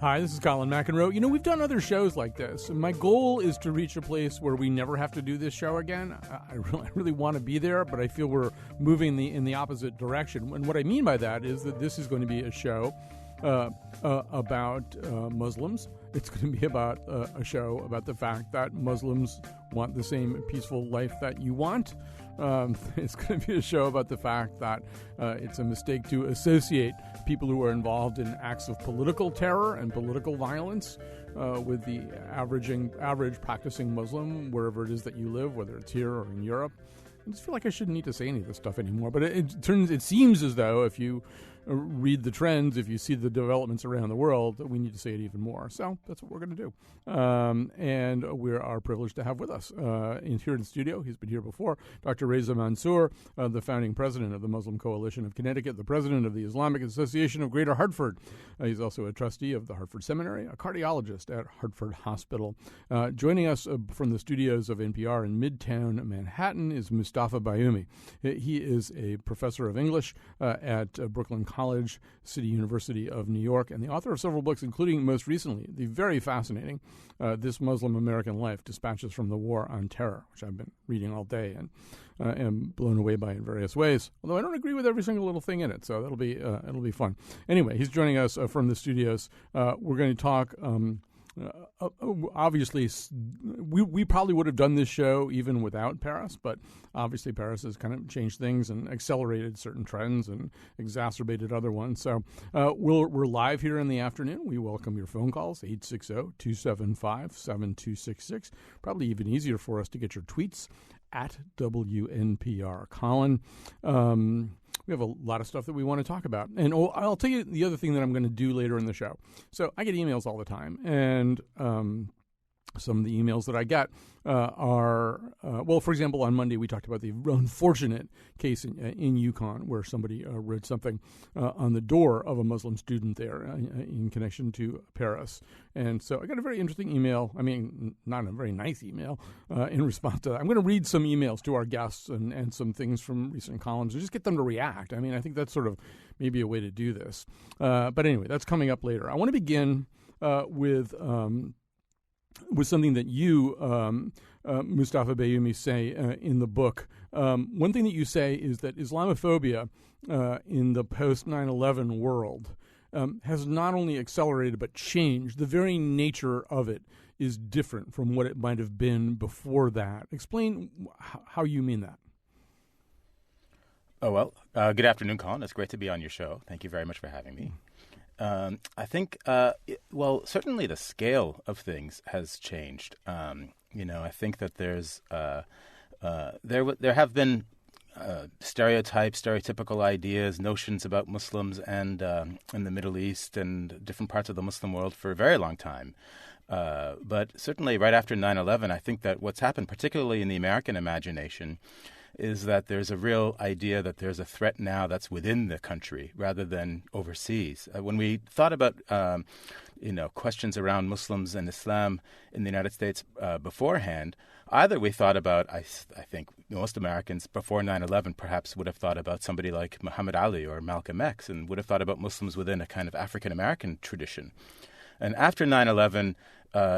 Hi, this is Colin McEnroe. You know, we've done other shows like this. My goal is to reach a place where we never have to do this show again. I really want to be there, but I feel we're moving in the opposite direction. And what I mean by that is that this is going to be a show about Muslims. It's going to be about a show about the fact that Muslims want the same peaceful life that you want. It's going to be a show about the fact that it's a mistake to associate people who are involved in acts of political terror and political violence with the average practicing Muslim, wherever it is that you live, whether it's here or in Europe. I just feel like I shouldn't need to say any of this stuff anymore. But it seems as though if you read the trends, if you see the developments around the world, we need to say it even more. So that's what we're going to do. And we are privileged to have with us here in the studio. He's been here before. Dr. Reza Mansour, the founding president of the Muslim Coalition of Connecticut, the president of the Islamic Association of Greater Hartford. He's also a trustee of the Hartford Seminary, a cardiologist at Hartford Hospital. Joining us from the studios of NPR in Midtown Manhattan is Moustafa Bayoumi. He is a professor of English at Brooklyn College, City University of New York, and the author of several books, including most recently the very fascinating This Muslim American Life, Dispatches from the War on Terror, which I've been reading all day and am blown away by in various ways, although I don't agree with every single little thing in it, so it'll be fun. Anyway, he's joining us from the studios. We're going to talk obviously, we probably would have done this show even without Paris, but obviously Paris has kind of changed things and accelerated certain trends and exacerbated other ones. So we're live here in the afternoon. We welcome your phone calls, 860-275-7266. Probably even easier for us to get your tweets at WNPR Colin. We have a lot of stuff that we want to talk about. And I'll tell you the other thing that I'm going to do later in the show. So I get emails all the time. And some of the emails that I get are, for example, on Monday we talked about the unfortunate case in Yukon where somebody wrote something on the door of a Muslim student there in connection to Paris. And so I got a very interesting email. I mean, not a very nice email in response to that. I'm going to read some emails to our guests and some things from recent columns and just get them to react. I mean, I think that's sort of maybe a way to do this. But anyway, that's coming up later. I want to begin with something that you, Moustafa Bayoumi, say in the book. One thing that you say is that Islamophobia in the post-9/11 world has not only accelerated but changed. The very nature of it is different from what it might have been before that. Explain how you mean that. Oh, well, good afternoon, Colin. It's great to be on your show. Thank you very much for having me. I think, certainly the scale of things has changed. I think that there have been stereotypical ideas, notions about Muslims and in the Middle East and different parts of the Muslim world for a very long time. But certainly right after 9/11, I think that what's happened, particularly in the American imagination, is that there's a real idea that there's a threat now that's within the country rather than overseas. When we thought about, questions around Muslims and Islam in the United States beforehand, either we thought about, I think most Americans before 9/11 perhaps would have thought about somebody like Muhammad Ali or Malcolm X and would have thought about Muslims within a kind of African-American tradition. And after 9/11,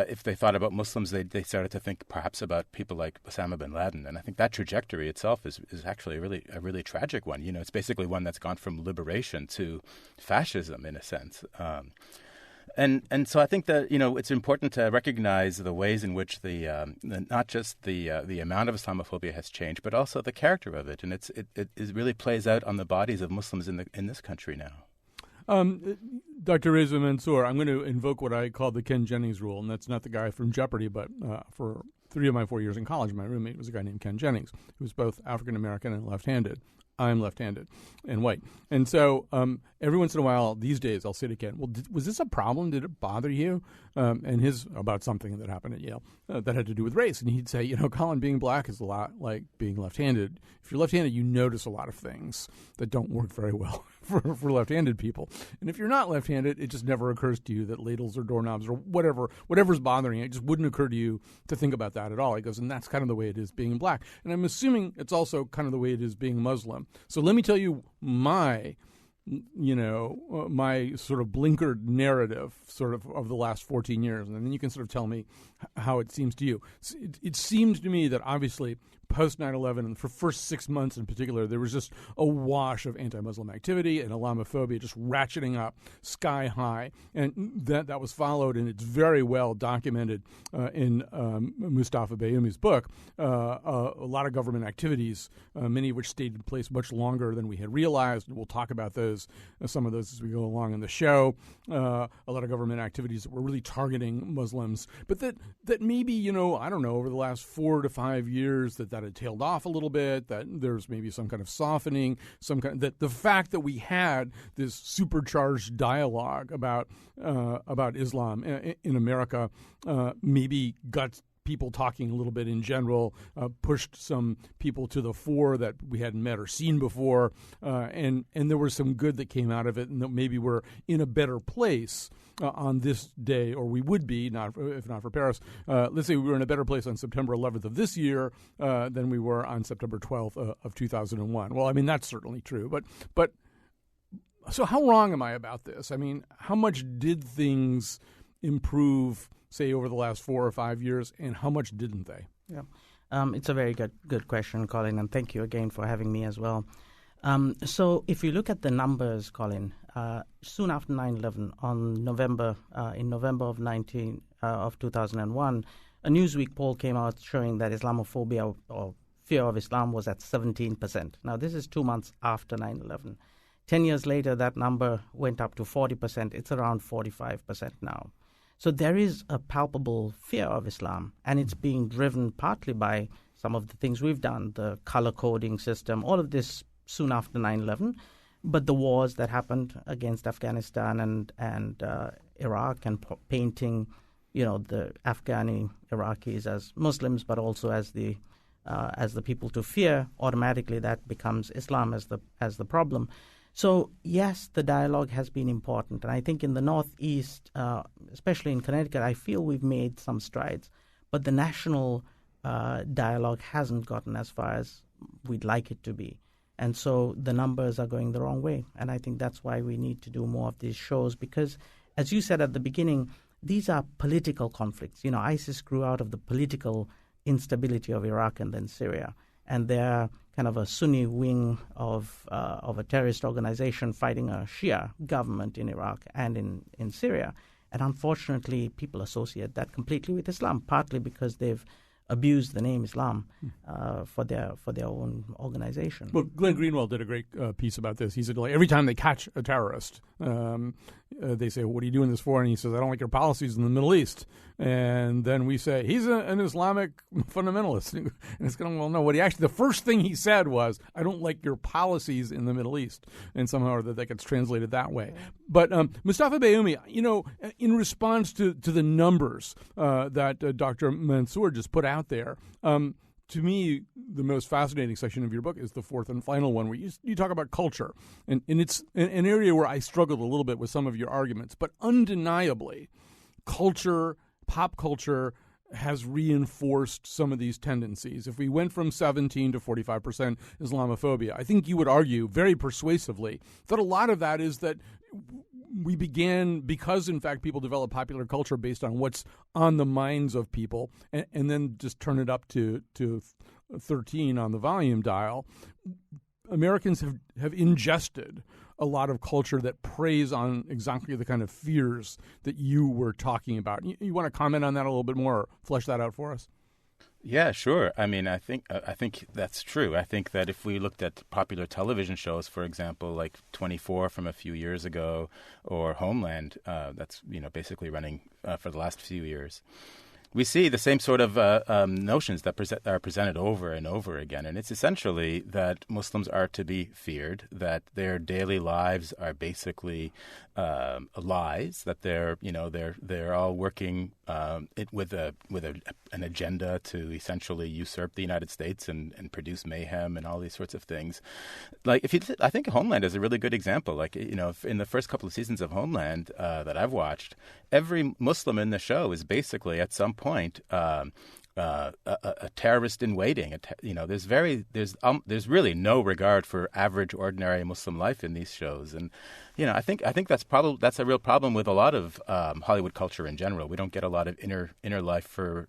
if they thought about Muslims, they started to think perhaps about people like Osama bin Laden. And I think that trajectory itself is actually a really tragic one. It's basically one that's gone from liberation to fascism in a sense. And so I think that, it's important to recognize the ways in which not just the amount of Islamophobia has changed, but also the character of it. And it really plays out on the bodies of Muslims in this country now. Dr. Reza Mansour, I'm going to invoke what I call the Ken Jennings rule, and that's not the guy from Jeopardy, but for 3 of my 4 years in college, my roommate was a guy named Ken Jennings, who was both African-American and left-handed. I'm left-handed and white. And so every once in a while, these days, I'll say to Ken, well, was this a problem? Did it bother you? About something that happened at Yale that had to do with race. And he'd say, Colin, being black is a lot like being left-handed. If you're left-handed, you notice a lot of things that don't work very well for left-handed people. And if you're not left-handed, it just never occurs to you that ladles or doorknobs or whatever's bothering you, it just wouldn't occur to you to think about that at all. He goes, and that's kind of the way it is being black. And I'm assuming it's also kind of the way it is being Muslim. So let me tell you my my sort of blinkered narrative sort of the last 14 years, and then you can sort of tell me how it seems to you. It seems to me that obviously post 9/11, and for first 6 months in particular, there was just a wash of anti-Muslim activity and Islamophobia just ratcheting up sky high, and that was followed, and it's very well documented in Moustafa Bayoumi's book. A lot of government activities, many of which stayed in place much longer than we had realized. We'll talk about those, some of those as we go along in the show. A lot of government activities that were really targeting Muslims, but that maybe, I don't know, over the last 4 to 5 years that had tailed off a little bit, that there's maybe some kind of softening, that the fact that we had this supercharged dialogue about Islam in America maybe got people talking a little bit in general, pushed some people to the fore that we hadn't met or seen before, and there was some good that came out of it, and that maybe we're in a better place on this day, or we would be, if not for Paris. Let's say we were in a better place on September 11th of this year than we were on September 12th of 2001. Well, I mean, that's certainly true. But so how wrong am I about this? I mean, how much did things improve, say, over the last 4 or 5 years, and how much didn't they? Yeah, it's a very good question, Colin, and thank you again for having me as well. So if you look at the numbers, Colin, soon after 9/11, in November of 2001, a Newsweek poll came out showing that Islamophobia or fear of Islam was at 17%. Now, this is 2 months after 9/11. 10 years later, that number went up to 40%. It's around 45% now. So there is a palpable fear of Islam, and it's being driven partly by some of the things we've done, the color coding system, all of this soon after 9/11, but the wars that happened against Afghanistan and Iraq, and painting, the Afghani Iraqis as Muslims, but also as the people to fear, automatically that becomes Islam as the problem. So yes, the dialogue has been important, and I think in the Northeast, especially in Connecticut, I feel we've made some strides, but the national dialogue hasn't gotten as far as we'd like it to be. And so the numbers are going the wrong way. And I think that's why we need to do more of these shows, because, as you said at the beginning, these are political conflicts. ISIS grew out of the political instability of Iraq and then Syria. And they're kind of a Sunni wing of a terrorist organization fighting a Shia government in Iraq and in Syria. And unfortunately, people associate that completely with Islam, partly because they've abused the name Islam for their own organization. Well, Glenn Greenwald did a great piece about this. He said, every time they catch a terrorist, they say, "What are you doing this for?" And he says, "I don't like your policies in the Middle East." And then we say, "He's an Islamic fundamentalist." And it's going, well, no. The first thing he said was, "I don't like your policies in the Middle East," and somehow that gets translated that way. But Moustafa Bayoumi, in response to the numbers that Dr. Mansour just put out there, to me, the most fascinating section of your book is the fourth and final one, where you talk about culture. And it's an area where I struggled a little bit with some of your arguments. But undeniably, pop culture has reinforced some of these tendencies. If we went from 17 to 45% Islamophobia, I think you would argue very persuasively that a lot of that is that we began because, in fact, people develop popular culture based on what's on the minds of people, and then just turn it up to 13 on the volume dial. Americans have ingested a lot of culture that preys on exactly the kind of fears that you were talking about. You want to comment on that a little bit more, or flesh that out for us? Yeah, sure. I mean, I think that's true. I think that if we looked at popular television shows, for example, like 24 from a few years ago, or Homeland, that's basically running for the last few years, we see the same sort of notions that are presented over and over again. And it's essentially that Muslims are to be feared, that their daily lives are basically lies, that they're all working with an agenda to essentially usurp the United States and produce mayhem and all these sorts of things. Like, I think Homeland is a really good example. Like, in the first couple of seasons of Homeland that I've watched, every Muslim in the show is basically at some point a terrorist in waiting. There's really no regard for average, ordinary Muslim life in these shows, and I think that's a real problem with a lot of Hollywood culture in general. We don't get a lot of inner life for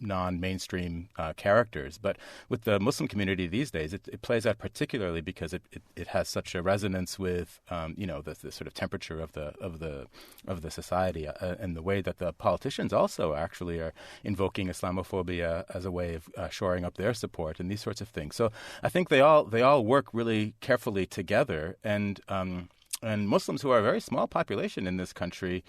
non-mainstream characters, but with the Muslim community these days, it plays out particularly because it has such a resonance with the sort of temperature of the society, and the way that the politicians also actually are invoking Islamophobia as a way of shoring up their support and these sorts of things. So I think they all work really carefully together, and Muslims, who are a very small population in this country,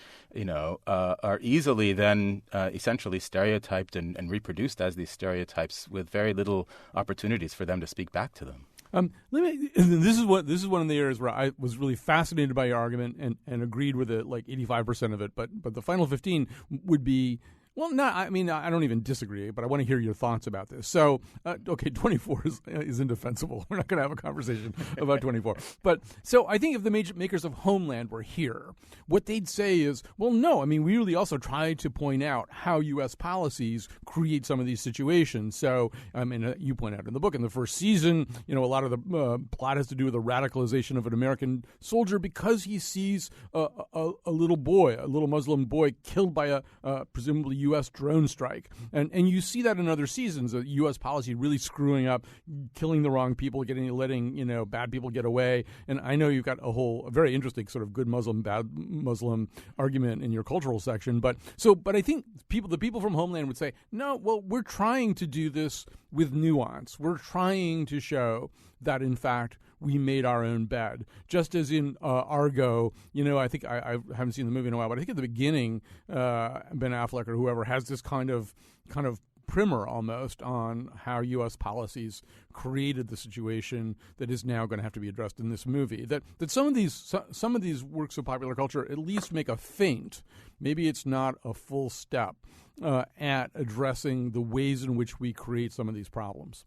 are easily then essentially stereotyped and reproduced as these stereotypes with very little opportunities for them to speak back to them. This is one of the areas where I was really fascinated by your argument and agreed with it, like 85% of it. But the final 15 would be. Well, I don't even disagree, but I want to hear your thoughts about this. So, 24 is indefensible. We're not going to have a conversation about 24. But so I think if the makers of Homeland were here, what they'd say is, well, no, we really also tried to point out how U.S. policies create some of these situations. So, you point out in the book, in the first season, a lot of the plot has to do with the radicalization of an American soldier because he sees a little Muslim boy killed by a presumably U.S. drone strike. And you see that in other seasons, of U.S. policy really screwing up, killing the wrong people, letting bad people get away. And I know you've got a very interesting sort of good Muslim, bad Muslim argument in your cultural section. But I think the people from Homeland would say, no, well, we're trying to do this with nuance. We're trying to show that, in fact, we made our own bed. Just as in Argo, I think I haven't seen the movie in a while, but I think at the beginning, Ben Affleck or whoever has this kind of primer almost on how U.S. policies created the situation that is now going to have to be addressed in this movie. That some of these works of popular culture at least make a feint. Maybe it's not a full step at addressing the ways in which we create some of these problems.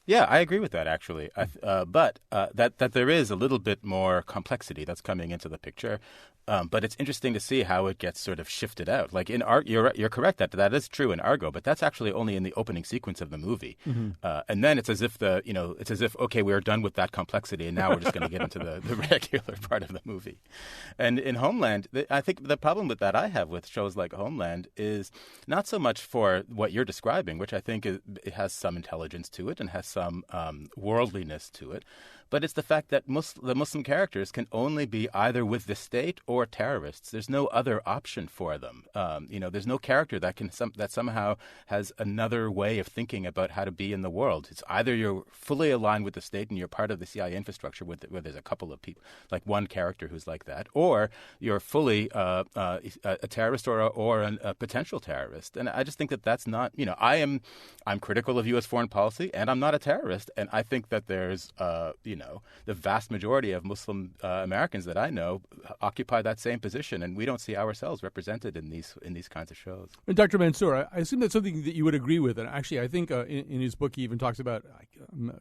Yeah, I agree with that, actually. But that there is a little bit more complexity that's coming into the picture. But it's interesting to see how it gets sort of shifted out. Like in you're correct that is true in Argo, but that's actually only in the opening sequence of the movie. Mm-hmm. And then it's as if okay, we're done with that complexity, and now we're just going to get into the regular part of the movie. And in Homeland, I think the problem with that I have with shows like Homeland is not so much for what you're describing, which I think it has some intelligence to it and has some worldliness to it. But it's the fact that the Muslim characters can only be either with the state or terrorists. There's no other option for them. There's no character that somehow has another way of thinking about how to be in the world. It's either you're fully aligned with the state and you're part of the CIA infrastructure where there's a couple of people, like one character who's like that, or you're fully a terrorist or a potential terrorist. And I just think that's not. I'm critical of U.S. foreign policy, and I'm not a terrorist. And I think that there's the vast majority of Muslim Americans that I know occupy that same position, and we don't see ourselves represented in these kinds of shows. And Dr. Mansour, I assume that's something that you would agree with. And actually, I think in his book he even talks about,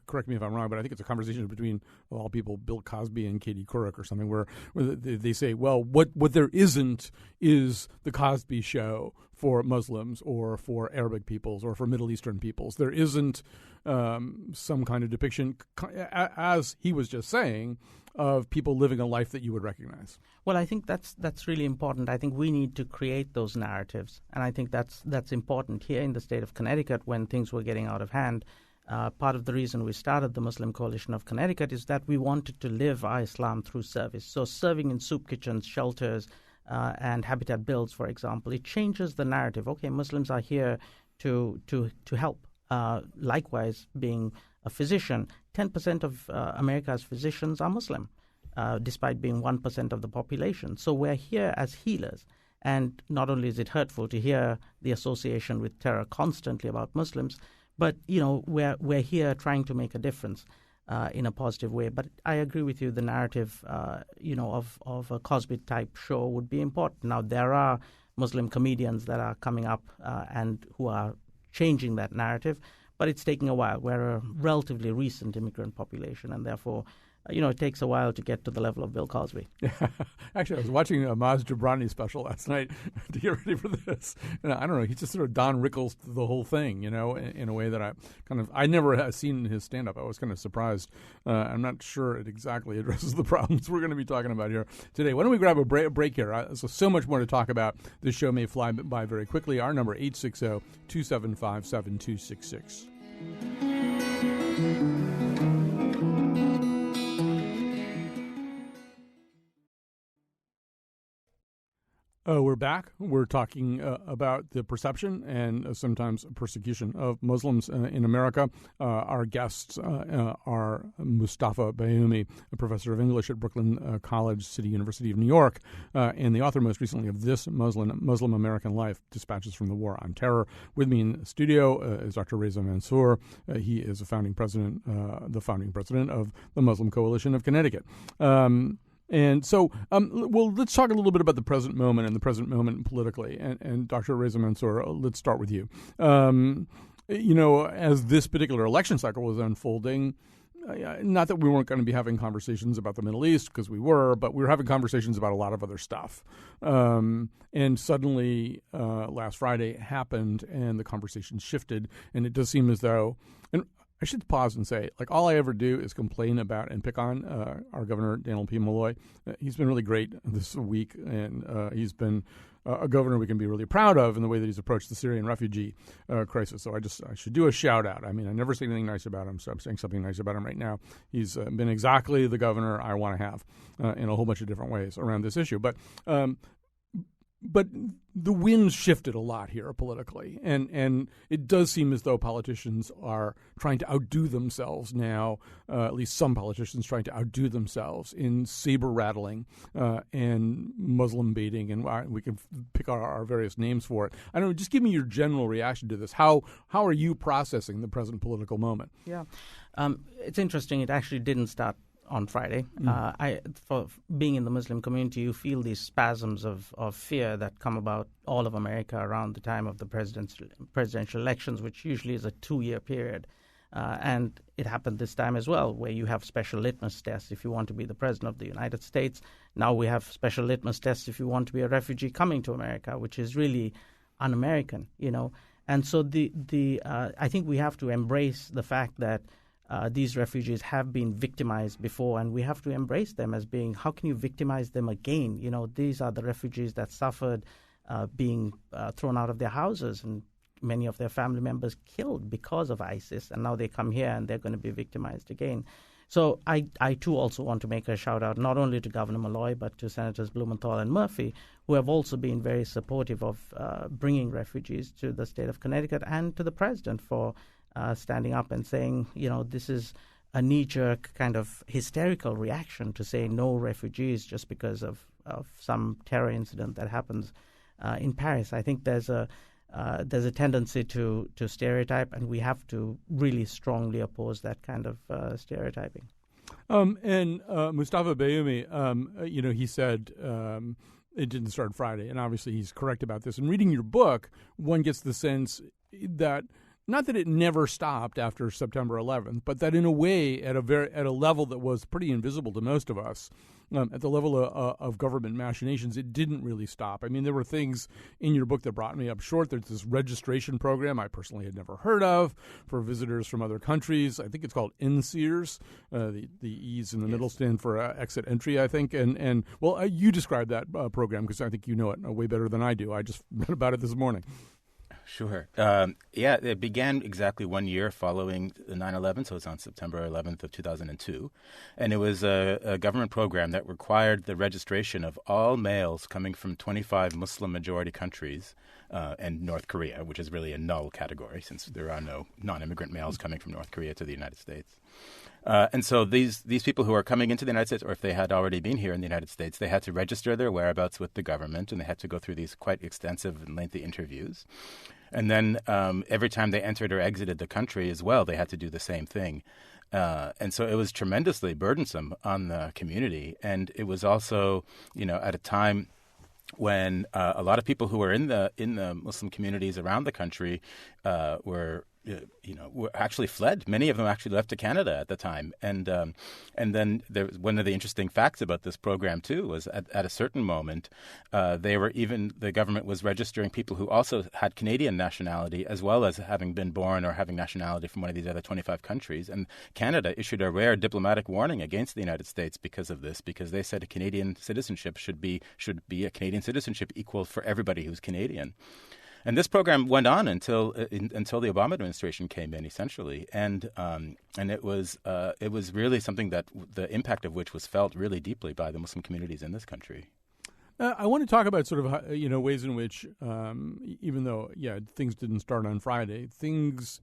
correct me if I'm wrong, but I think it's a conversation between, of all people, Bill Cosby and Katie Couric or something, where they say, well, what there isn't is the Cosby Show for Muslims or for Arabic peoples or for Middle Eastern peoples. There isn't some kind of depiction, as he was just saying, of people living a life that you would recognize. Well, I think that's really important. I think we need to create those narratives, and I think that's important here in the state of Connecticut when things were getting out of hand. Part of the reason we started the Muslim Coalition of Connecticut is that we wanted to live our Islam through service. So serving in soup kitchens, shelters, and habitat builds, for example, it changes the narrative. Okay, Muslims are here to help. Likewise, being a physician, 10% of America's physicians are Muslim, despite being 1% of the population. So we're here as healers. And not only is it hurtful to hear the association with terror constantly about Muslims, but we're here trying to make a difference in a positive way. But I agree with you. The narrative, of a Cosby-type show would be important. Now, there are Muslim comedians that are coming up and who are changing that narrative, but it's taking a while. We're a relatively recent immigrant population, and therefore it takes a while to get to the level of Bill Cosby. Actually, I was watching a Maz Jobrani special last night to get ready for this. And I don't know, he's just sort of Don Rickles the whole thing, in a way that I never have seen his stand-up. I was kind of surprised. I'm not sure it exactly addresses the problems we're going to be talking about here today. Why don't we grab a break here? So much more to talk about. This show may fly by very quickly. Our number, 860-275-7266. We're back. We're talking about the perception and sometimes persecution of Muslims in America. Our guests are Moustafa Bayoumi, a professor of English at Brooklyn College, City University of New York, and the author most recently of This Muslim American Life, Dispatches from the War on Terror. With me in the studio is Dr. Reza Mansour. He is the founding president of the Muslim Coalition of Connecticut. And so, let's talk a little bit about the present moment and the present moment politically. And Dr. Reza Mansour, let's start with you. As this particular election cycle was unfolding, not that we weren't going to be having conversations about the Middle East, because we were, but we were having conversations about a lot of other stuff. And suddenly, last Friday happened, and the conversation shifted, and it does seem as though, and I should pause and say, all I ever do is complain about and pick on our governor, Daniel P. Malloy. He's been really great this week, and he's been a governor we can be really proud of in the way that he's approached the Syrian refugee crisis. So I should do a shout out. I mean, I never say anything nice about him, so I'm saying something nice about him right now. He's been exactly the governor I want to have in a whole bunch of different ways around this issue. But the winds shifted a lot here politically, and it does seem as though politicians are trying to outdo themselves now, at least some politicians trying to outdo themselves in saber rattling and Muslim baiting, and we can pick our various names for it. I don't know, just give me your general reaction to this. How are you processing the present political moment? Yeah, it's interesting. It actually didn't start on Friday. For being in the Muslim community, you feel these spasms of fear that come about all of America around the time of the presidential elections, which usually is a 2-year period. And it happened this time as well, where you have special litmus tests if you want to be the president of the United States. Now we have special litmus tests if you want to be a refugee coming to America, which is really un-American, And so I think we have to embrace the fact that these refugees have been victimized before, and we have to embrace them as being, how can you victimize them again? These are the refugees that suffered being thrown out of their houses and many of their family members killed because of ISIS, and now they come here and they're going to be victimized again. So I too also want to make a shout out not only to Governor Malloy but to Senators Blumenthal and Murphy, who have also been very supportive of bringing refugees to the state of Connecticut, and to the president for standing up and saying, this is a knee-jerk kind of hysterical reaction to say no refugees just because of some terror incident that happens in Paris. I think there's a tendency to stereotype, and we have to really strongly oppose that kind of stereotyping. And Moustafa Bayoumi, he said it didn't start Friday, and obviously he's correct about this. And reading your book, one gets the sense that not that it never stopped after September 11th, but that in a way, at a level that was pretty invisible to most of us, at the level of government machinations, it didn't really stop. I mean, there were things in your book that brought me up short. There's this registration program I personally had never heard of for visitors from other countries. I think it's called NSEERS. The E's in the middle stand for exit entry, I think. And you described that program because I think you know it way better than I do. I just read about it this morning. Sure. It began exactly 1 year following the 9/11, so it's on September 11th of 2002. And it was a government program that required the registration of all males coming from 25 Muslim-majority countries and North Korea, which is really a null category since there are no non-immigrant males coming from North Korea to the United States. And so these people who are coming into the United States, or if they had already been here in the United States, they had to register their whereabouts with the government, and they had to go through these quite extensive and lengthy interviews. And then every time they entered or exited the country as well, they had to do the same thing. And so it was tremendously burdensome on the community. And it was also, at a time when a lot of people who were in the Muslim communities around the country were were actually fled. Many of them actually left to Canada at the time. And then there was one of the interesting facts about this program too was at a certain moment, the government was registering people who also had Canadian nationality as well as having been born or having nationality from one of these other 25 countries. And Canada issued a rare diplomatic warning against the United States because of this, because they said a Canadian citizenship should be a Canadian citizenship equal for everybody who's Canadian. And this program went on until the Obama administration came in, essentially, and it was really something that the impact of which was felt really deeply by the Muslim communities in this country. I want to talk about sort of ways in which, even though things didn't start on Friday,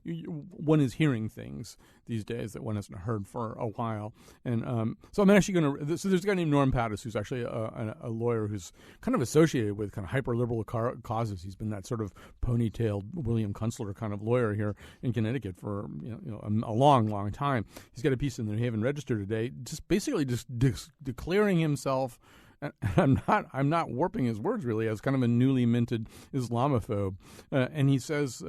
one is hearing things these days that one hasn't heard for a while, and so I'm actually going to. So there's a guy named Norm Pattis who's actually a lawyer who's kind of associated with kind of hyper liberal causes. He's been that sort of ponytailed William Kunstler kind of lawyer here in Connecticut for a long time. He's got a piece in the New Haven Register today, just basically declaring himself. And I'm not warping his words really as kind of a newly minted Islamophobe. And he says,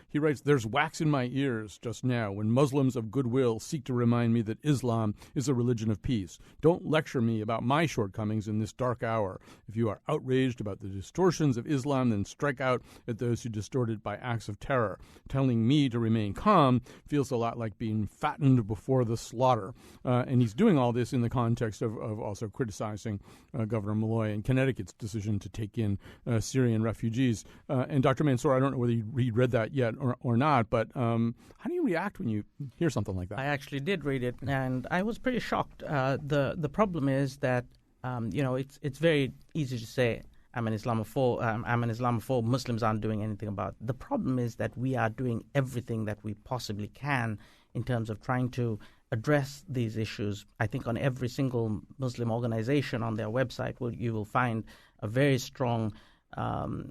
he writes, "There's wax in my ears just now when Muslims of goodwill seek to remind me that Islam is a religion of peace. Don't lecture me about my shortcomings in this dark hour. If you are outraged about the distortions of Islam, then strike out at those who distort it by acts of terror. Telling me to remain calm feels a lot like being fattened before the slaughter." And he's doing all this in the context of also criticizing Governor Malloy and Connecticut's decision to take in Syrian refugees. And Dr. Mansour, I don't know whether you read that yet or not, but how do you react when you hear something like that? I actually did read it, and I was pretty shocked. The problem is that it's very easy to say I'm an Islamophobe. Muslims aren't doing anything about it. The problem is that we are doing everything that we possibly can in terms of trying to address these issues. I think on every single Muslim organization on their website, you will find a very strong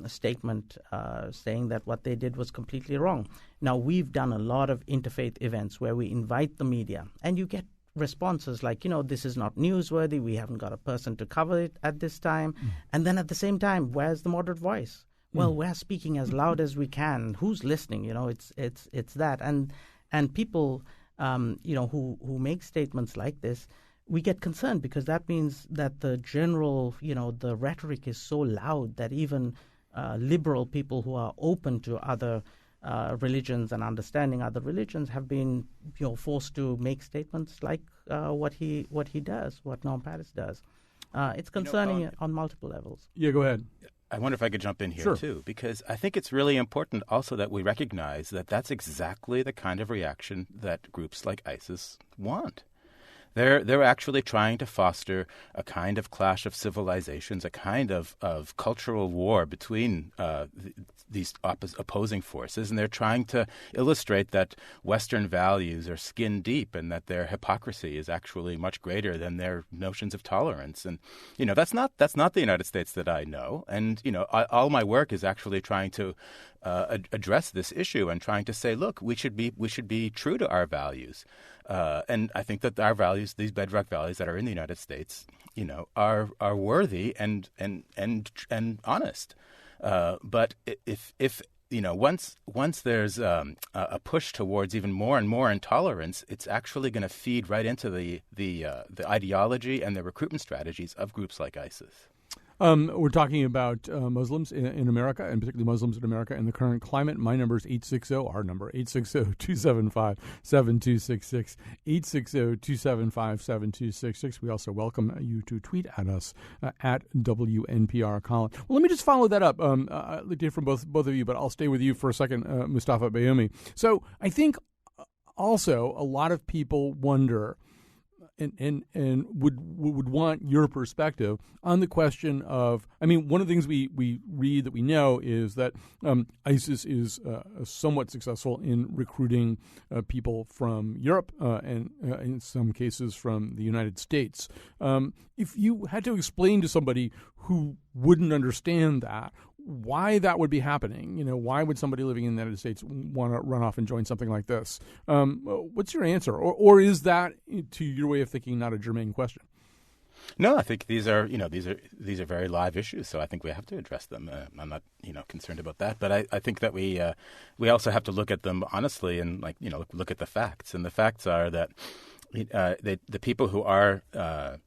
statement saying that what they did was completely wrong. Now, we've done a lot of interfaith events where we invite the media, and you get responses like, this is not newsworthy, we haven't got a person to cover it at this time. And then at the same time, where's the moderate voice? Well, we're speaking as loud as we can. Who's listening? It's that. And people who make statements like this, we get concerned because that means that the general, the rhetoric is so loud that even liberal people who are open to other religions and understanding other religions have been, forced to make statements like what he does, what Norm Pattis does. It's concerning on multiple levels. Yeah, go ahead. I wonder if I could jump in here, Sure. too, because I think it's really important also that we recognize that that's exactly the kind of reaction that groups like ISIS want. They're actually trying to foster a kind of clash of civilizations, a kind of cultural war between these opposing forces, and they're trying to illustrate that Western values are skin deep and that their hypocrisy is actually much greater than their notions of tolerance. And that's not the United States that I know. And all my work is actually trying to address this issue and trying to say, look, we should be true to our values. And I think that our values, these bedrock values that are in the United States, are worthy and honest. But if once there's a push towards even more and more intolerance, it's actually going to feed right into the ideology and the recruitment strategies of groups like ISIS. We're talking about Muslims in America, and particularly Muslims in America in the current climate. My number is 860, our number, 860-275-7266, 860-275-7266. We also welcome you to tweet at us at WNPR Colin. Well, let me just follow that up. I'd like to hear from both of you, but I'll stay with you for a second, Moustafa Bayoumi. So I think also a lot of people wonder and would want your perspective on the question of, one of the things we read that we know is that ISIS is somewhat successful in recruiting people from Europe and in some cases from the United States. If you had to explain to somebody who wouldn't understand that, why that would be happening, why would somebody living in the United States want to run off and join something like this? What's your answer? Or is that, to your way of thinking, not a germane question? No, I think these are very live issues, so I think we have to address them. I'm not concerned about that, but I think that we also have to look at them honestly and look at the facts. And the facts are that the people who are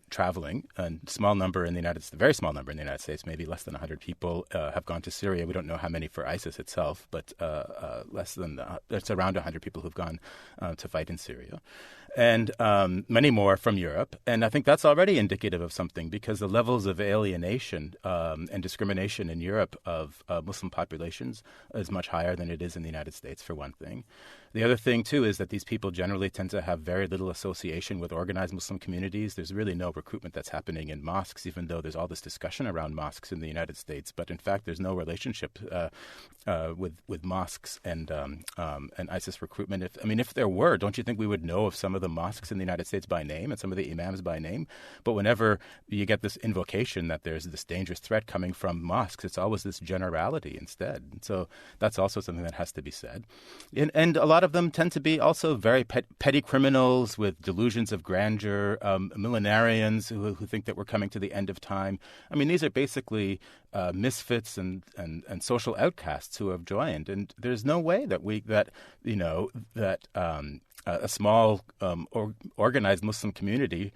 traveling, a small number in the United States, a very small number in the United States, maybe less than 100 people have gone to Syria. We don't know how many for ISIS itself, but it's around 100 people who've gone to fight in Syria. And many more from Europe. And I think that's already indicative of something, because the levels of alienation and discrimination in Europe of Muslim populations is much higher than it is in the United States, for one thing. The other thing, too, is that these people generally tend to have very little association with organized Muslim communities. There's really no recruitment that's happening in mosques, even though there's all this discussion around mosques in the United States. But in fact, there's no relationship with mosques and ISIS recruitment. If there were, don't you think we would know of some of the mosques in the United States by name and some of the imams by name? But whenever you get this invocation that there's this dangerous threat coming from mosques, it's always this generality instead. And so that's also something that has to be said. And a lot of them tend to be also very petty criminals with delusions of grandeur, millenarians who think that we're coming to the end of time. These are basically misfits and social outcasts who have joined, and there's no way that a small organized Muslim community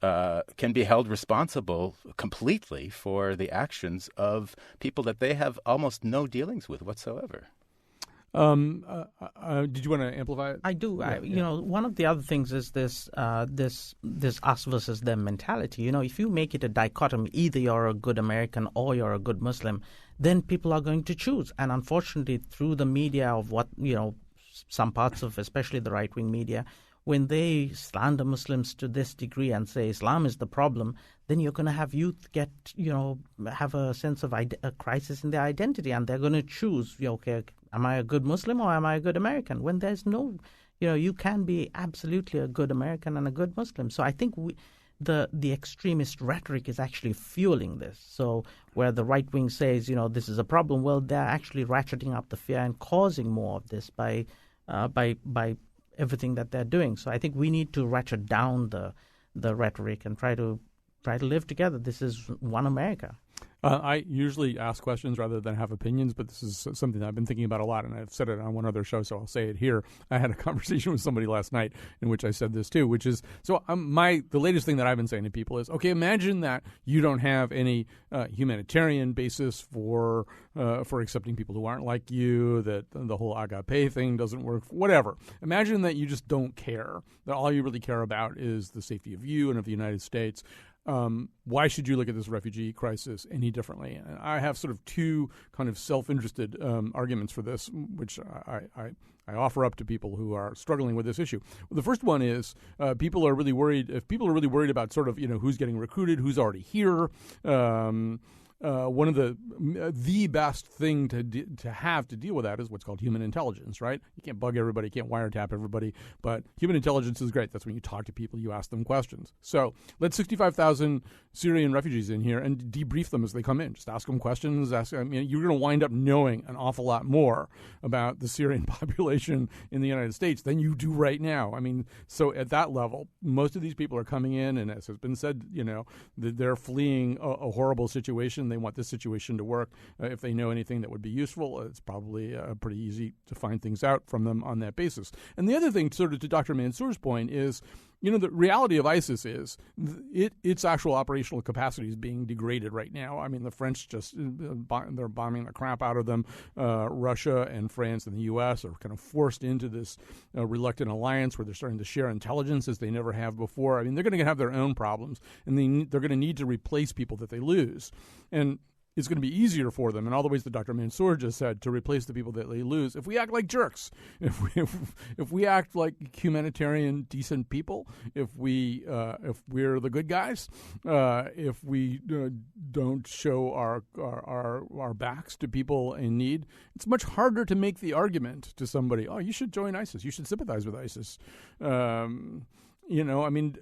can be held responsible completely for the actions of people that they have almost no dealings with whatsoever. Did you want to amplify it? I do. Yeah. One of the other things is this us versus them mentality. If you make it a dichotomy, either you're a good American or you're a good Muslim, then people are going to choose. And unfortunately, through the media of some parts of, especially the right-wing media, when they slander Muslims to this degree and say Islam is the problem, then you're going to have youth have a sense of a crisis in their identity, and they're going to choose, okay, am I a good Muslim or am I a good American? When there's no, you can be absolutely a good American and a good Muslim. So I think the extremist rhetoric is actually fueling this. So where the right wing says, this is a problem, well, they're actually ratcheting up the fear and causing more of this by everything that they're doing. So I think we need to ratchet down the rhetoric and try to live together. This is one America. I usually ask questions rather than have opinions, but this is something that I've been thinking about a lot, and I've said it on one other show, so I'll say it here. I had a conversation with somebody last night in which I said this too, which is, the latest thing that I've been saying to people is, okay, imagine that you don't have any humanitarian basis for accepting people who aren't like you, that the whole agape thing doesn't work, whatever. Imagine that you just don't care, that all you really care about is the safety of you and of the United States. Why should you look at this refugee crisis any differently? And I have sort of two kind of self-interested arguments for this, which I offer up to people who are struggling with this issue. Well, the first one is people are really worried. If people are really worried about sort of who's getting recruited, who's already here. One of the best thing to have to deal with that is what's called human intelligence, right? You can't bug everybody, you can't wiretap everybody, but human intelligence is great. That's when you talk to people, you ask them questions. So let 65,000 Syrian refugees in here and debrief them as they come in. Just ask them questions. You're going to wind up knowing an awful lot more about the Syrian population in the United States than you do right now. So at that level, most of these people are coming in, and as has been said, they're fleeing a horrible situation. They want this situation to work. If they know anything that would be useful, it's probably pretty easy to find things out from them on that basis. And the other thing, sort of to Dr. Mansour's point, is the reality of ISIS is its actual operational capacity is being degraded right now. The French they're bombing the crap out of them. Russia and France and the U.S. are kind of forced into this reluctant alliance where they're starting to share intelligence as they never have before. They're going to have their own problems, and they're going to need to replace people that they lose. And it's going to be easier for them in all the ways that Dr. Mansour just said to replace the people that they lose if we act like jerks, if we act like humanitarian, decent people, if we're the good guys, if we don't show our backs to people in need. It's much harder to make the argument to somebody, oh, you should join ISIS, you should sympathize with ISIS. I mean,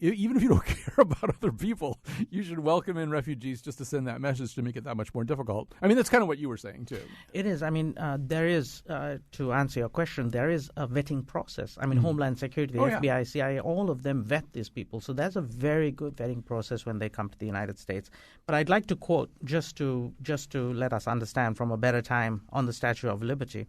even if you don't care about other people, you should welcome in refugees just to send that message to make it that much more difficult. I mean, that's kind of what you were saying, too. It is. I mean, there is, to answer your question, there is a vetting process. I mean, Homeland Security, the FBI, CIA, all of them vet these people. So there's a very good vetting process when they come to the United States. But I'd like to quote, just to let us understand from A Better Time on the Statue of Liberty.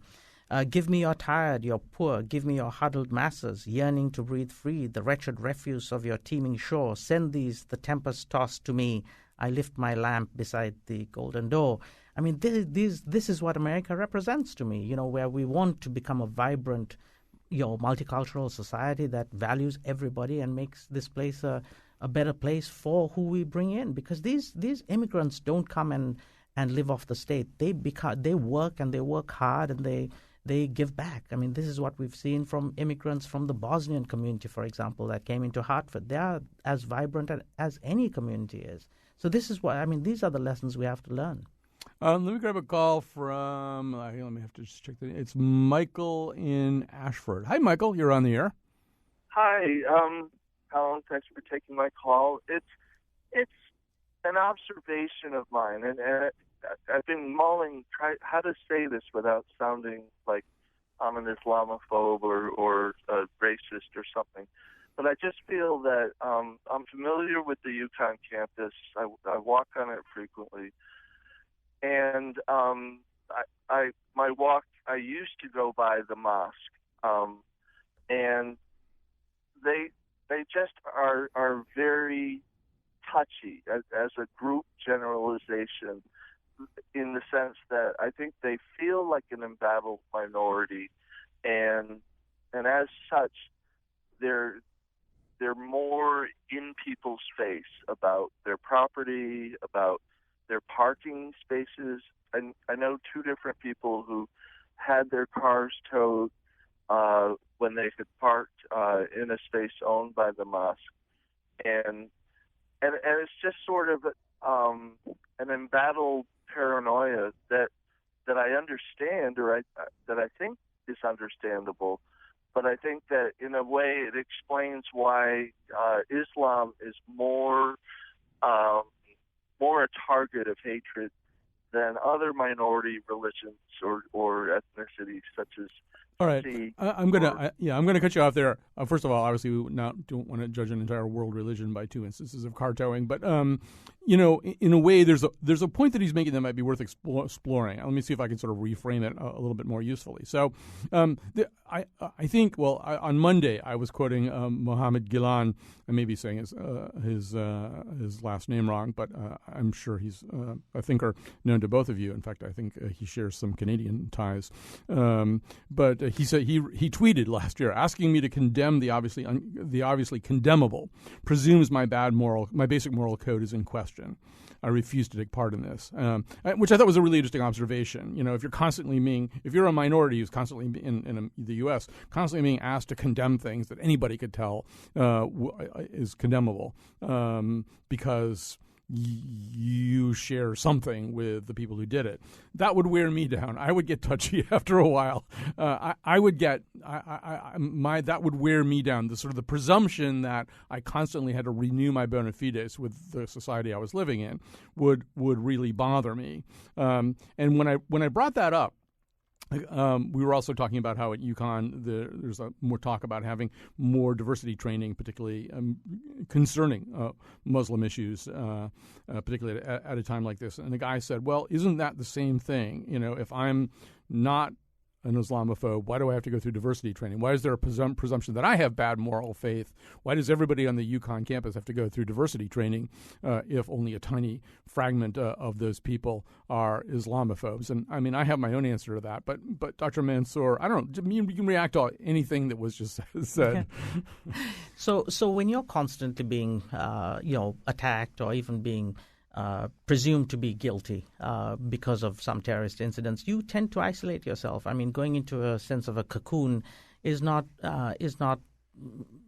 Give me your tired, your poor, give me your huddled masses, yearning to breathe free, the wretched refuse of your teeming shore. Send these, the tempest-tossed, to me. I lift my lamp beside the golden door. I mean, this is what America represents to me, where we want to become a vibrant, multicultural society that values everybody and makes this place a better place for who we bring in. Because these immigrants don't come and live off the state. They work, and they work hard, and they give back. I mean, this is what we've seen from immigrants from the Bosnian community, for example, that came into Hartford. They are as vibrant as any community is. So this is these are the lessons we have to learn. Let me grab a call from, let me have to just check it's Michael in Ashford. Hi, Michael. You're on the air. Hi, Alan. Thanks for taking my call. It's an observation of mine, and I've been mulling how to say this without sounding like I'm an Islamophobe or a racist or something. But I just feel that I'm familiar with the UConn campus. I walk on it frequently, and I used to go by the mosque, and they just are very touchy as a group generalization, in the sense that I think they feel like an embattled minority, and as such, they're more in people's face about their property, about their parking spaces. And I know two different people who had their cars towed when they had parked in a space owned by the mosque, and it's just sort of an embattled paranoia that I understand, or that I think is understandable, but I think that in a way it explains why Islam is more a target of hatred than other minority religions or ethnicities, such as All right, I'm gonna cut you off there. First of all, obviously, we don't want to judge an entire world religion by two instances of car towing, but in a way, there's a point that he's making that might be worth exploring. Let me see if I can sort of reframe it a little bit more usefully. So, I think, on Monday I was quoting Mohammed Gilan. I may be saying his last name wrong, but I'm sure he's a thinker known to both of you. In fact, I think he shares some Canadian ties. But he said he tweeted last year asking me to condemn the obviously condemnable. Presumes my basic moral code is in question. I refuse to take part in this, which I thought was a really interesting observation. If you're a minority who's constantly in the U.S. constantly being asked to condemn things that anybody could tell is condemnable because you share something with the people who did it. That would wear me down. I would get touchy after a while. That would wear me down. The presumption that I constantly had to renew my bona fides with the society I was living in would really bother me. And when I brought that up, we were also talking about how at UConn there's more talk about having more diversity training, particularly concerning Muslim issues, particularly at a time like this. And the guy said, well, isn't that the same thing? If I'm not an Islamophobe, why do I have to go through diversity training? Why is there a presumption that I have bad moral faith? Why does everybody on the UConn campus have to go through diversity training if only a tiny fragment of those people are Islamophobes? And I mean, I have my own answer to that. But Dr. Mansour, I don't know. You can react to anything that was just said. So when you're constantly being attacked or even being presumed to be guilty because of some terrorist incidents, you tend to isolate yourself. I mean, going into a sense of a cocoon is not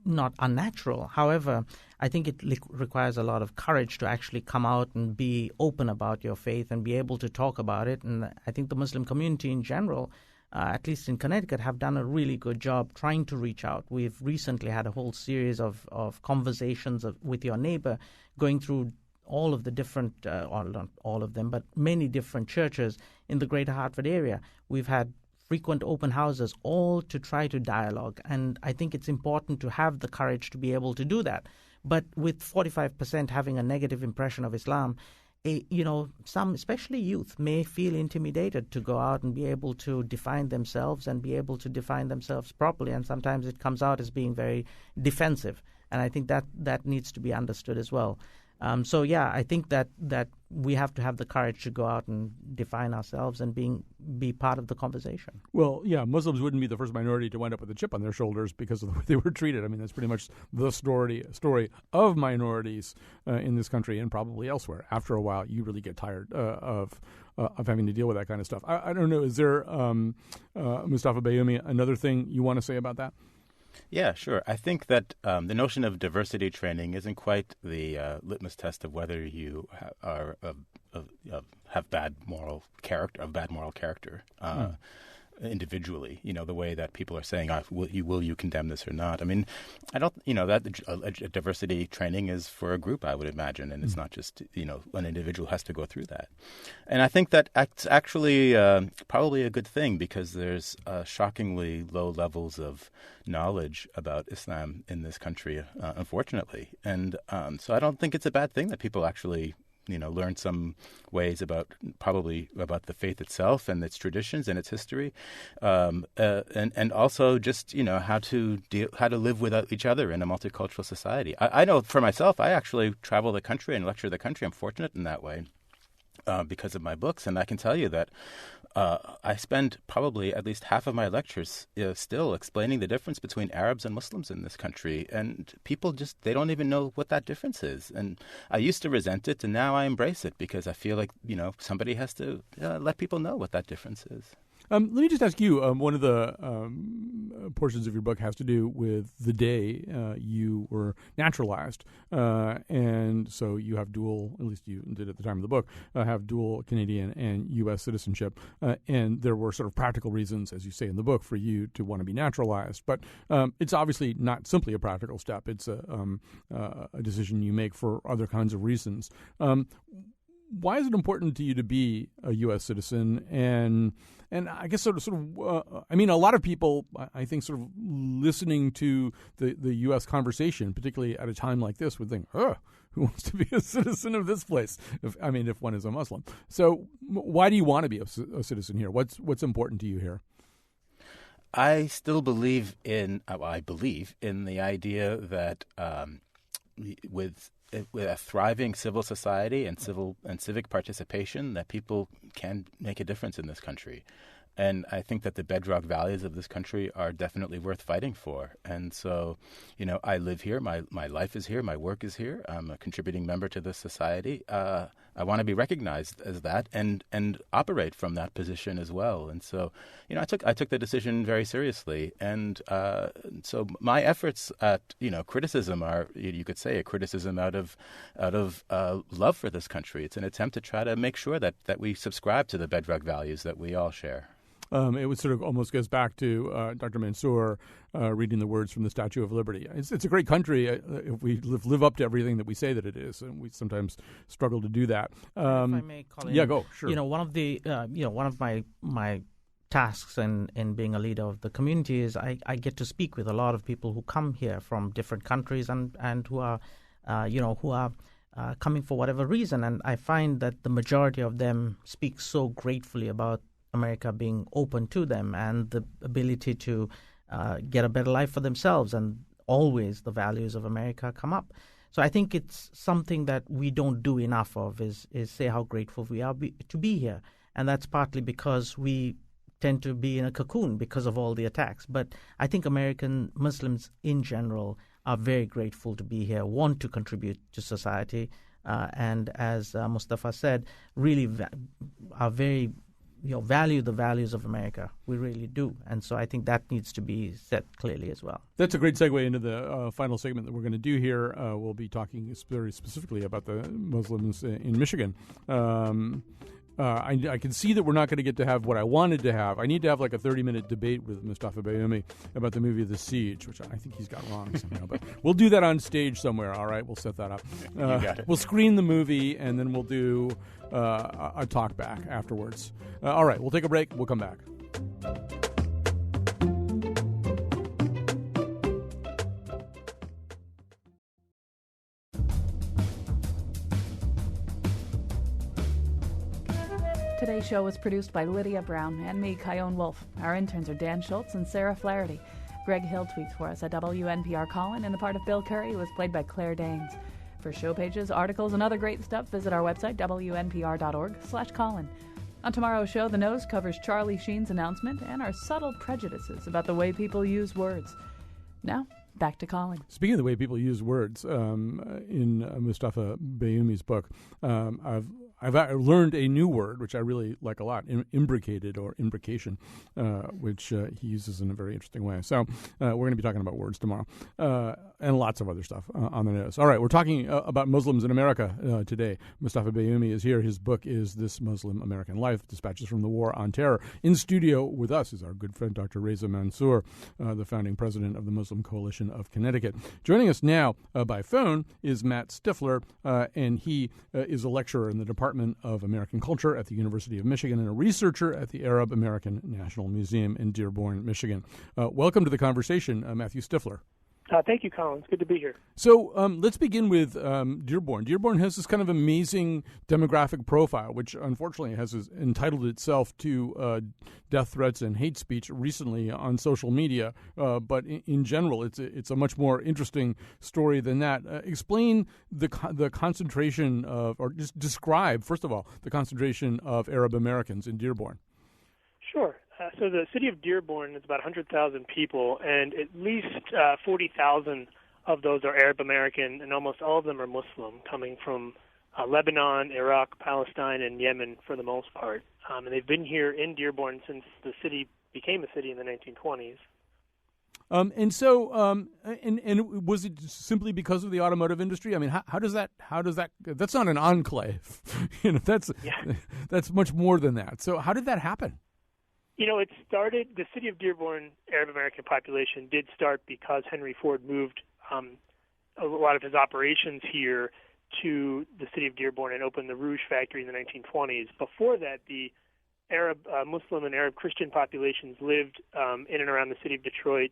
unnatural. However, I think it requires a lot of courage to actually come out and be open about your faith and be able to talk about it. And I think the Muslim community in general at least in Connecticut, have done a really good job trying to reach out. We've recently had a whole series of conversations with your neighbor, going through all of the different, or not all of them, but many different churches in the greater Hartford area. We've had frequent open houses, all to try to dialogue. And I think it's important to have the courage to be able to do that. But with 45% having a negative impression of Islam, some, especially youth, may feel intimidated to go out and be able to define themselves and be able to define themselves properly. And sometimes it comes out as being very defensive. And I think that needs to be understood as well. I think that we have to have the courage to go out and define ourselves and be part of the conversation. Well, yeah, Muslims wouldn't be the first minority to wind up with a chip on their shoulders because of the way they were treated. I mean, that's pretty much the story of minorities in this country and probably elsewhere. After a while, you really get tired of having to deal with that kind of stuff. I don't know. Is there, Moustafa Bayoumi, another thing you want to say about that? Yeah, sure. I think that the notion of diversity training isn't quite the litmus test of whether you have bad moral character individually. The way that people are saying, will you condemn this or not? I mean, I don't. That diversity training is for a group, I would imagine, and it's not just an individual has to go through that. And I think that it's actually probably a good thing because there's shockingly low levels of knowledge about Islam in this country, unfortunately. And so I don't think it's a bad thing that people actually learn some ways about the faith itself and its traditions and its history, and also just how to live with each other in a multicultural society. I know for myself, I actually travel the country and lecture the country. I'm fortunate in that way because of my books, and I can tell you that I spend probably at least half of my lectures still explaining the difference between Arabs and Muslims in this country. And people they don't even know what that difference is. And I used to resent it, and now I embrace it because I feel like, somebody has to let people know what that difference is. Let me just ask you, one of the portions of your book has to do with the day you were naturalized. And so you have dual, at least you did at the time of the book, have dual Canadian and U.S. citizenship. And there were sort of practical reasons, as you say in the book, for you to want to be naturalized. But it's obviously not simply a practical step. It's a decision you make for other kinds of reasons. Why is it important to you to be a U.S. citizen? And I guess sort of, I mean, a lot of people, I think, sort of listening to the U.S. conversation, particularly at a time like this, would think, who wants to be a citizen of this place? If one is a Muslim. So why do you want to be a citizen here? What's important to you here? I still believe in the idea that with a thriving civil society and civic participation, that people can make a difference in this country. And I think that the bedrock values of this country are definitely worth fighting for. And so, I live here. My life is here. My work is here. I'm a contributing member to this society. I want to be recognized as that and operate from that position as well. And so, I took the decision very seriously. And so my efforts at criticism are, you could say, a criticism out of love for this country. It's an attempt to try to make sure that we subscribe to the bedrock values that we all share. It would sort of almost goes back to Dr. Mansour reading the words from the Statue of Liberty. It's a great country if we live up to everything that we say that it is, and we sometimes struggle to do that. If I may, Colin, yeah, go. Sure. One of the one of my tasks in being a leader of the community is I get to speak with a lot of people who come here from different countries and who are coming for whatever reason, and I find that the majority of them speak so gratefully about America being open to them and the ability to get a better life for themselves, and always the values of America come up. So I think it's something that we don't do enough of is say how grateful we are to be here, and that's partly because we tend to be in a cocoon because of all the attacks. But I think American Muslims in general are very grateful to be here, want to contribute to society, and as Moustafa said, really are very value the values of America. We really do. And so I think that needs to be said clearly as well. That's a great segue into the final segment that we're going to do here. We'll be talking very specifically about the Muslims in Michigan. I can see that we're not going to get to have what I wanted to have. I need to have like a 30-minute debate with Moustafa Bayoumi about the movie The Siege, which I think he's got wrong somehow. But we'll do that on stage somewhere, all right? We'll set that up. You got it. We'll screen the movie, and then we'll do a talk back afterwards. All right, we'll take a break. We'll come back. Today's show was produced by Lydia Brown and me, Kyone Wolf. Our interns are Dan Schultz and Sarah Flaherty. Greg Hill tweets for us at WNPR Colin, and the part of Bill Curry was played by Claire Danes. For show pages, articles, and other great stuff, visit our website, WNPR.org/Colin. On tomorrow's show, The Nose covers Charlie Sheen's announcement and our subtle prejudices about the way people use words. Now, back to Colin. Speaking of the way people use words, in Moustafa Bayoumi's book, I've learned a new word, which I really like a lot, imbricated or imbrication, which he uses in a very interesting way. So we're going to be talking about words tomorrow and lots of other stuff on the nose. All right, we're talking about Muslims in America today. Moustafa Bayoumi is here. His book is This Muslim American Life, Dispatches from the War on Terror. In studio with us is our good friend, Dr. Reza Mansour, the founding president of the Muslim Coalition of Connecticut. Joining us now by phone is Matt Stifler, and he is a lecturer in the Department of American Culture at the University of Michigan and a researcher at the Arab American National Museum in Dearborn, Michigan. Welcome to the conversation, Matthew Stifler. Thank you, Colin. It's good to be here. So let's begin with Dearborn. Dearborn has this kind of amazing demographic profile, which unfortunately has entitled itself to death threats and hate speech recently on social media. But in general, it's a much more interesting story than that. Explain the concentration of, or just describe, first of all, the concentration of Arab Americans in Dearborn. Sure. So the city of Dearborn is about 100,000 people, and at least 40,000 of those are Arab American, and almost all of them are Muslim, coming from Lebanon, Iraq, Palestine, and Yemen for the most part. And they've been here in Dearborn since the city became a city in the 1920s. And was it simply because of the automotive industry? I mean, how does that, that's not an enclave. That's much more than that. So how did that happen? You know, it started, the city of Dearborn Arab American population did start because Henry Ford moved a lot of his operations here to the city of Dearborn and opened the Rouge factory in the 1920s. Before that, the Arab Muslim and Arab Christian populations lived in and around the city of Detroit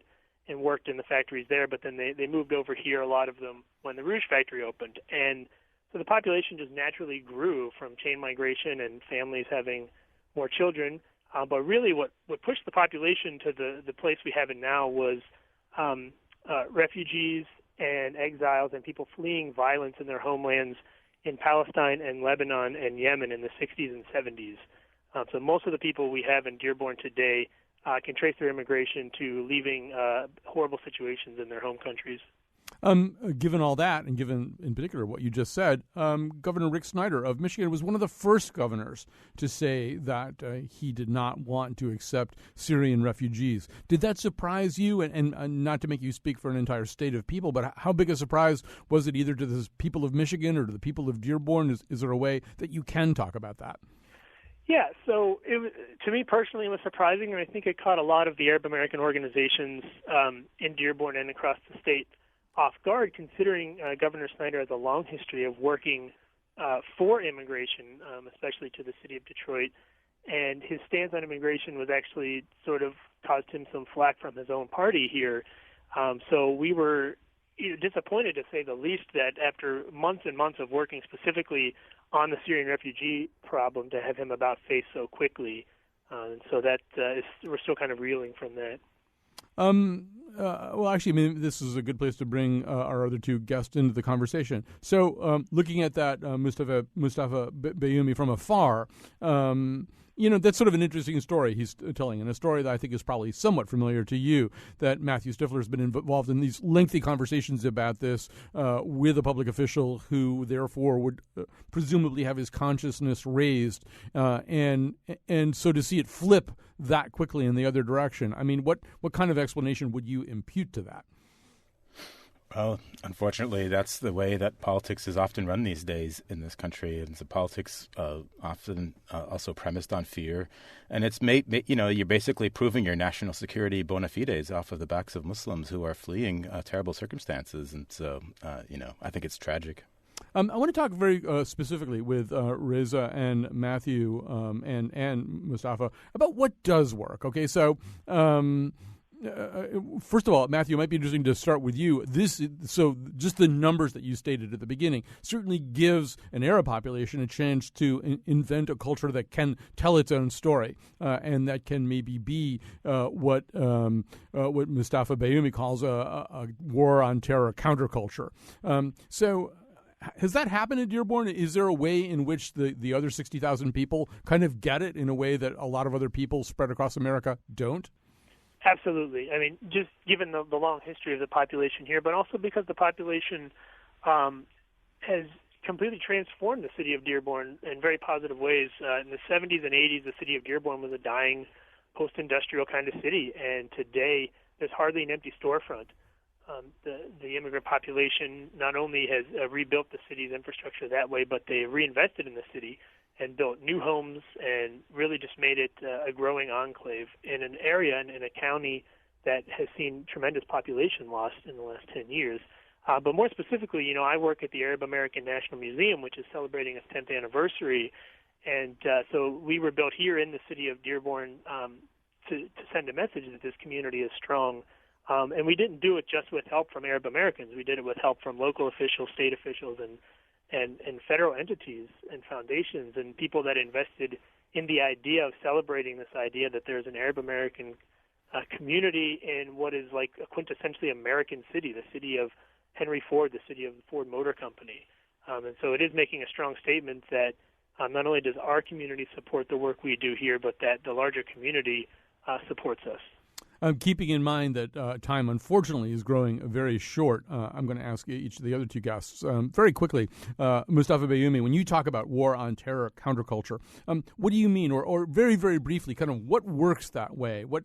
and worked in the factories there, but then they moved over here, a lot of them, when the Rouge factory opened. And so the population just naturally grew from chain migration and families having more children. But really what pushed the population to the place we have it now was refugees and exiles and people fleeing violence in their homelands in Palestine and Lebanon and Yemen in the 60s and 70s. So most of the people we have in Dearborn today can trace their immigration to leaving horrible situations in their home countries. Given all that, and given in particular what you just said, Governor Rick Snyder of Michigan was one of the first governors to say that he did not want to accept Syrian refugees. Did that surprise you? And not to make you speak for an entire state of people, but how big a surprise was it either to the people of Michigan or to the people of Dearborn? Is there a way that you can talk about that? Yeah, so to me personally, it was surprising, and I think it caught a lot of the Arab American organizations in Dearborn and across the state off guard, considering Governor Snyder has a long history of working for immigration, especially to the city of Detroit. And his stance on immigration was actually sort of caused him some flack from his own party here. So we were disappointed, to say the least, that after months and months of working specifically on the Syrian refugee problem, to have him about face so quickly. So that we're still kind of reeling from that. Well, actually, I mean, this is a good place to bring our other two guests into the conversation. So, looking at that, Moustafa Bayoumi from afar, that's sort of an interesting story he's telling, and a story that I think is probably somewhat familiar to you, that Matthew Stifler has been involved in these lengthy conversations about this with a public official who, therefore, would presumably have his consciousness raised, and so to see it flip that quickly in the other direction. I mean, what kind of explanation would you impute to that? Well, unfortunately, that's the way that politics is often run these days in this country. And the politics often also premised on fear. And it's you're basically proving your national security bona fides off of the backs of Muslims who are fleeing terrible circumstances. And so, I think it's tragic. I want to talk very specifically with Reza and Matthew and Moustafa about what does work. Okay, so first of all, Matthew, it might be interesting to start with you. So just the numbers that you stated at the beginning certainly gives an Arab population a chance to invent a culture that can tell its own story, and that can maybe be what Moustafa Bayoumi calls a war on terror counterculture. So has that happened in Dearborn? Is there a way in which the other 60,000 people kind of get it in a way that a lot of other people spread across America don't? Absolutely. I mean, just given the long history of the population here, but also because the population has completely transformed the city of Dearborn in very positive ways. In the 70s and 80s, the city of Dearborn was a dying post-industrial kind of city, and today there's hardly an empty storefront. The immigrant population not only has rebuilt the city's infrastructure that way, but they reinvested in the city and built new homes and really just made it a growing enclave in an area and in a county that has seen tremendous population loss in the last 10 years. But more specifically, I work at the Arab American National Museum, which is celebrating its 10th anniversary. And so we were built here in the city of Dearborn to send a message that this community is strong. And we didn't do it just with help from Arab Americans. We did it with help from local officials, state officials, and federal entities and foundations and people that invested in the idea of celebrating this idea that there's an Arab American community in what is like a quintessentially American city, the city of Henry Ford, the city of the Ford Motor Company. And so it is making a strong statement that not only does our community support the work we do here, but that the larger community supports us. Keeping in mind that time, unfortunately, is growing very short, I'm going to ask each of the other two guests very quickly. Moustafa Bayoumi, when you talk about war on terror counterculture, what do you mean? Or very, very briefly, kind of what works that way? What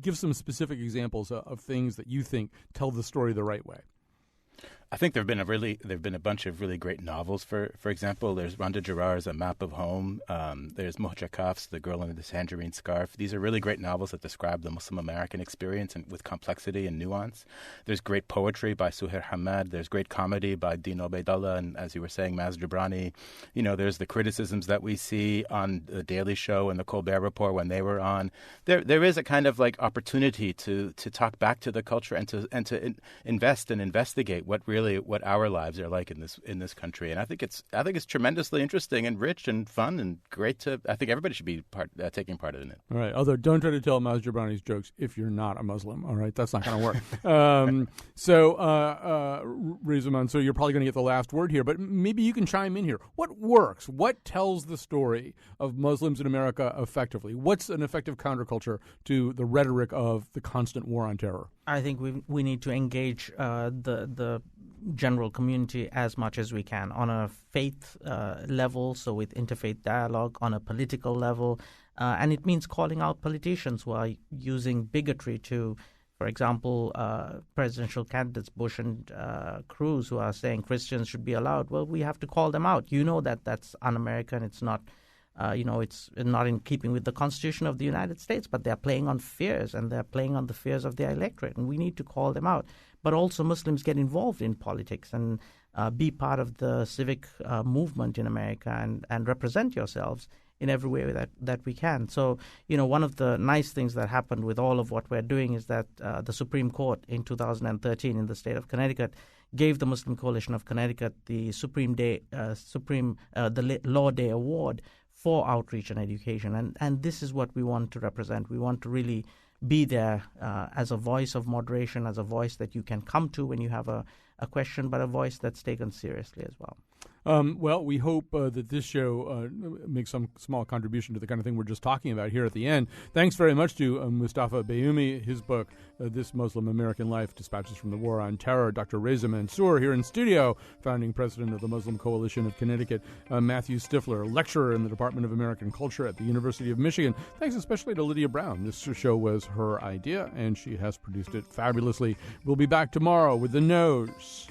give some specific examples of things that you think tell the story the right way? I think there've been a bunch of really great novels. For example, there's Rhonda Girard's A Map of Home. There's Mohja Kaf's The Girl in the Tangerine Scarf. These are really great novels that describe the Muslim American experience and with complexity and nuance. There's great poetry by Suhair Hamad. There's great comedy by Din Obeidallah and, as you were saying, Maz Jobrani. There's the criticisms that we see on the Daily Show and the Colbert Report when they were on. There is a kind of like opportunity to talk back to the culture and to invest and investigate what our lives are like in this country. And I think it's tremendously interesting and rich and fun and great I think everybody should be taking part in it. All right. Although don't try to tell Maz Jobrani's jokes if you're not a Muslim. All right. That's not going to work. So Reza Mansour, you're probably going to get the last word here, but maybe you can chime in here. What works? What tells the story of Muslims in America effectively? What's an effective counterculture to the rhetoric of the constant war on terror? I think we need to engage the general community as much as we can on a faith level, so with interfaith dialogue, on a political level, and it means calling out politicians who are using bigotry to, for example, presidential candidates Bush and Cruz, who are saying Christians should be allowed. Well, we have to call them out. That's un-American. It's not. It's not in keeping with the Constitution of the United States, but they're playing on fears, and they're playing on the fears of their electorate, and we need to call them out. But also Muslims get involved in politics and be part of the civic movement in America and represent yourselves in every way that we can. So, one of the nice things that happened with all of what we're doing is that the Supreme Court in 2013 in the state of Connecticut gave the Muslim Coalition of Connecticut the the Law Day Award for outreach and education. And this is what we want to represent. We want to really be there as a voice of moderation, as a voice that you can come to when you have a question, but a voice that's taken seriously as well. Well, we hope that this show makes some small contribution to the kind of thing we're just talking about here at the end. Thanks very much to Moustafa Bayoumi, his book, This Muslim American Life, Dispatches from the War on Terror, Dr. Reza Mansour here in studio, founding president of the Muslim Coalition of Connecticut, Matthew Stifler, lecturer in the Department of American Culture at the University of Michigan. Thanks especially to Lydia Brown. This show was her idea, and she has produced it fabulously. We'll be back tomorrow with The Nose.